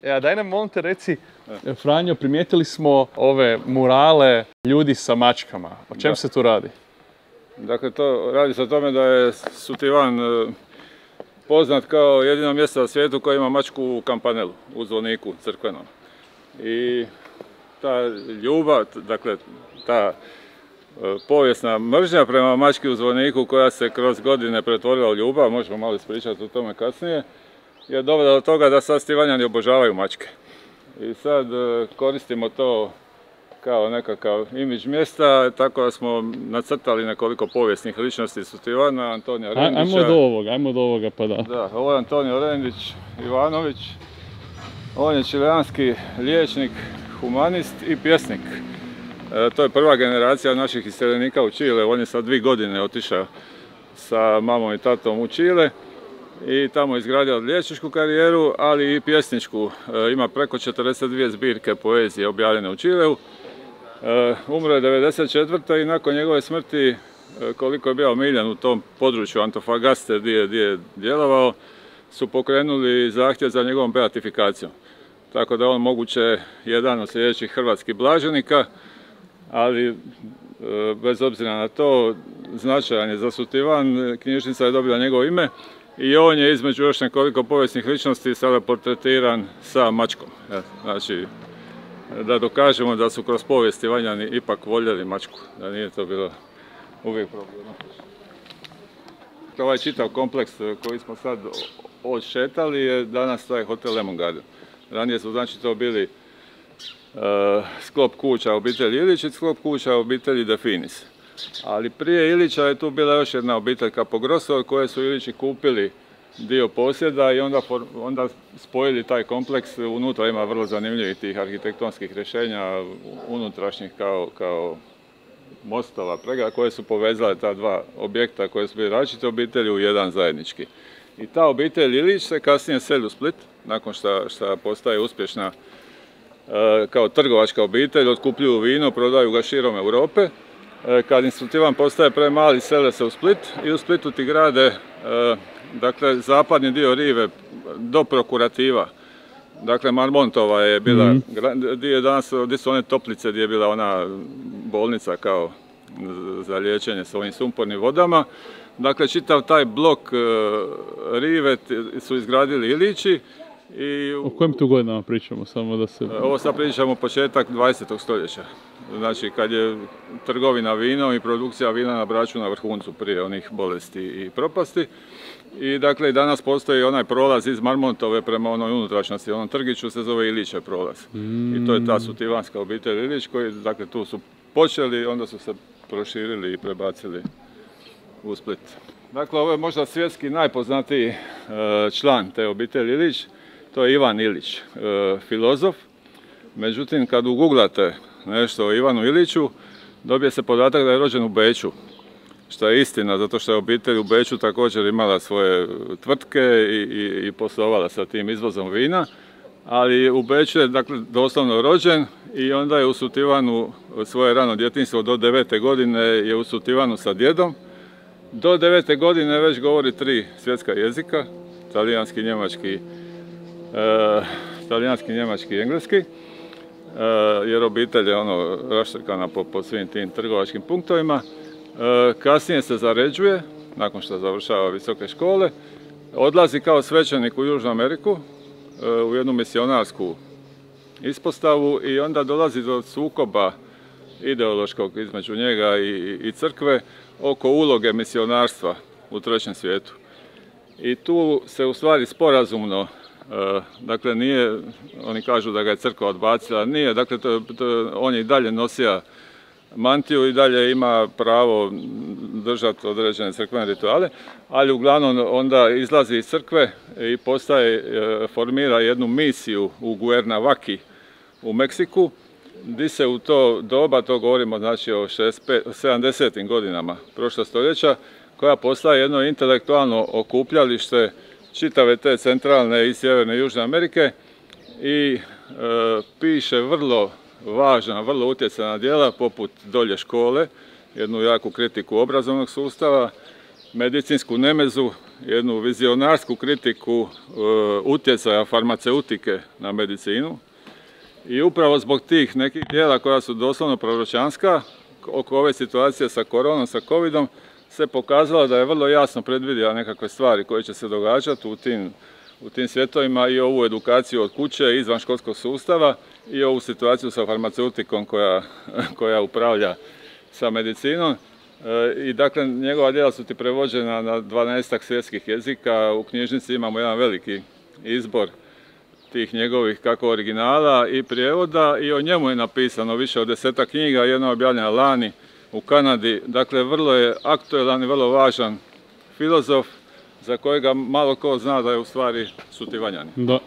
A daj nam, molim te, reci, Franjo, primijetili smo ove murale ljudi sa mačkama. O čem se tu radi? Dakle, radi se o tome da je Sutivan poznat kao jedino mjesto na svijetu koje ima mačku u kampanelu, u zvoniku crkvenom. I ta ljubav, dakle, ta povijesna mržnja prema mački u zvoniku koja se kroz godine pretvorila u ljubav, možemo malo ispričati o tome kasnije, je dovela do toga da sad Stivanjani obožavaju mačke. I sad koristimo to kao nekakav imidž mjesta, tako da smo nacrtali nekoliko povijesnih ličnosti Sutivana, Antonija Rendića. Ajmo do ovoga pa da. Da, ovo je Antonio Rendić Ivanović. On je čileanski liječnik, humanist i pjesnik. To je prva generacija naših iseljenika u Čile. On je sad 2 godine otišao sa mamom i tatom u Čile i tamo izgradio liječničku karijeru, ali i pjesničku. Ima preko 42 zbirke poezije objavljene u Čileu. Umro je 1994. i nakon njegove smrti, koliko je bio omiljen u tom području Antofagaste gdje je djelovao, su pokrenuli zahtjev za njegovom beatifikacijom. Tako da on moguće jedan od sljedećih hrvatskih blaženika, ali bez obzira na to značajan je za Sutivan, knjižnica je dobila njegovo ime i on je između još nekoliko povijesnih ličnosti sada portretiran sa mačkom. Znači, da dokažemo da su kroz povijest Stivanjani ipak voljeli mačku, da nije to bilo uvijek problem. Ovaj čitav kompleks koji smo sad odšetali je danas taj hotel Lemon Garden. Ranije su znači to bili sklop kuća obitelji Ilić i sklop kuća obitelji De Finis. Ali prije Ilića je tu bila još jedna obitelj Capogrosov koje su Ilići kupili dio posjeda i onda spojili taj kompleks. Unutra ima vrlo zanimljivih tih arhitektonskih rješenja, unutrašnjih kao mostova, pregrada koje su povezale ta dva objekta koje su bili različite obitelji u jedan zajednički. I ta obitelj Ilić se kasnije seli u Split, nakon što postaje uspješna kao trgovačka obitelj, otkupljuju vino, prodaju ga širom Europe. Kad im Sutivan postaje premali, sele se u Split i u Splitu ti grade dakle, zapadni dio rive do Prokurativa. Dakle, Marmontova je bila, gdje su one toplice, gdje je bila ona bolnica kao za liječenje s ovim sumpornim vodama. Dakle, čitav taj blok rive su izgradili Ilići. O kojim tu godinama pričamo? Samo da se... Ovo sad pričamo početak 20. stoljeća. Znači, kad je trgovina vinom i produkcija vina na Braču na vrhuncu prije onih bolesti i propasti. I dakle, danas postoji onaj prolaz iz Marmontove prema onoj unutrašnjosti, onom trgiću se zove Ilićev prolaz. I to je ta sutivanska obitelj Ilić koji, dakle, tu su počeli, onda su se proširili i prebacili u Split. Dakle, ovo je možda svjetski najpoznatiji član te obitelji Ilić. To je Ivan Ilić, filozof. Međutim, kad uguglate nešto o Ivanu Iliću, dobije se podatak da je rođen u Beču. Što je istina, zato što je obitelj u Beču također imala svoje tvrtke i poslovala sa tim izvozom vina. Ali u Beču je, dakle, doslovno rođen i onda je u Sutivanu svoje rano djetinjstvo do 9. godine je u Sutivanu sa djedom. Do 9. godine već govori 3 svjetska jezika, talijanski, njemački i engleski, jer obitelj je raštrkana po svim tim trgovačkim punktovima. Kasnije se zaređuje, nakon što završava visoke škole, odlazi kao svećenik u Južnu Ameriku, u jednu misionarsku ispostavu i onda dolazi do sukoba ideološkog između njega i crkve oko uloge misionarstva u trećem svijetu. I tu se u stvari sporazumno, dakle nije, oni kažu da ga je crkva odbacila, nije, dakle on je i dalje nosio mantiju i dalje ima pravo držati određene crkvene rituale, ali uglavnom onda izlazi iz crkve i formira jednu misiju u Cuernavaki u Meksiku, gdje se u to doba, to govorimo znači o 70. godinama prošlog stoljeća, koja postaje jedno intelektualno okupljalište čitave te centralne i sjeverne i Južne Amerike i piše vrlo važna, vrlo utjecajna djela poput Dolje škole, jednu jaku kritiku obrazovnog sustava, medicinsku nemezu, jednu vizionarsku kritiku utjecaja farmaceutike na medicinu. I upravo zbog tih nekih djela koja su doslovno proročanska, oko ove situacije sa koronom, sa covidom, se pokazalo da je vrlo jasno predvidio nekakve stvari koje će se događati u tim svjetovima i ovu edukaciju od kuće, izvan školskog sustava i ovu situaciju sa farmaceutikom koja upravlja sa medicinom. I dakle, njegova djela su ti prevođena na 12 svjetskih jezika. U knjižnici imamo jedan veliki izbor tih njegovih kako originala i prijevoda i o njemu je napisano više od 10 knjiga, jedna objavljena lani u Kanadi. Dakle, vrlo je aktuelan i vrlo važan filozof za kojega malo ko zna da je u stvari Sutivanjanin. Da.